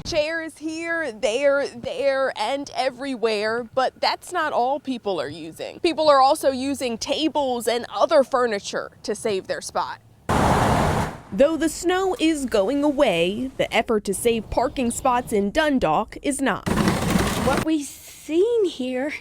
Chairs here, there, and everywhere, but that's not all people are using. People are also using tables and other furniture to save their spot. Though the snow is going away, the effort to save parking spots in Dundalk is not. What we've seen here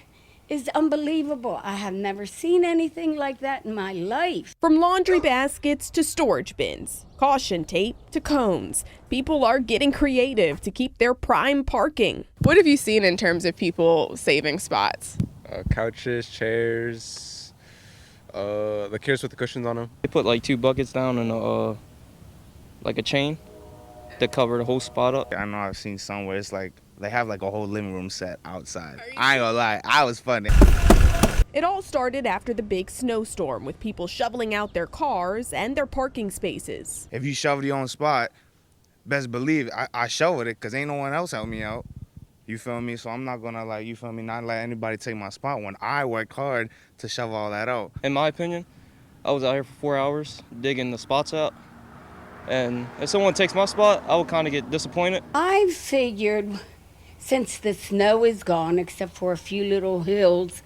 is unbelievable. I have never seen anything like that in my life. From laundry baskets to storage bins, caution tape to cones, people are getting creative to keep their prime parking. What have you seen in terms of people saving spots? Couches, chairs, the chairs with the cushions on them. They put like 2 buckets down and like a chain to cover the whole spot up. I know I've seen some where it's like they have like a whole living room set outside. I ain't gonna lie, I was funny. It all started after the big snowstorm with people shoveling out their cars and their parking spaces. If you shovel your own spot, best believe I shoveled it because ain't no one else helped me out. You feel me? So I'm not gonna not let anybody take my spot when I worked hard to shovel all that out. In my opinion, I was out here for 4 hours digging the spots out. And if someone takes my spot, I would kind of get disappointed. I figured since the snow is gone, except for a few little hills,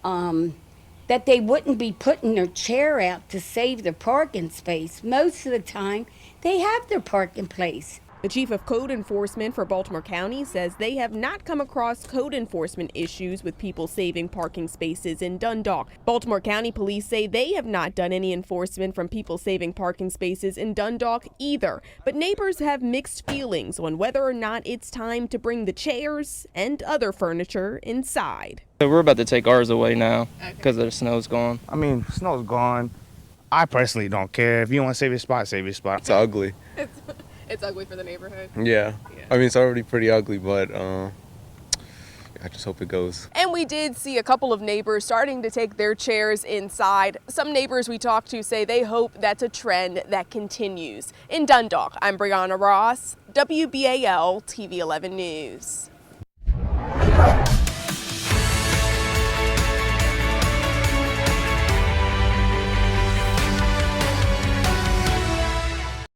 that they wouldn't be putting their chair out to save their parking space. Most of the time, they have their parking place. The chief of code enforcement for Baltimore County says they have not come across code enforcement issues with people saving parking spaces in Dundalk. Baltimore County police say they have not done any enforcement from people saving parking spaces in Dundalk either. But neighbors have mixed feelings on whether or not it's time to bring the chairs and other furniture inside. We're about to take ours away now because the snow's gone. I mean, snow's gone. I personally don't care. If you want to save your spot, save your spot. It's ugly. It's ugly for the neighborhood. Yeah. I mean, it's already pretty ugly, but I just hope it goes. And we did see a couple of neighbors starting to take their chairs inside. Some neighbors we talked to say they hope that's a trend that continues. In Dundalk, I'm Brianna Ross, WBAL TV 11 News.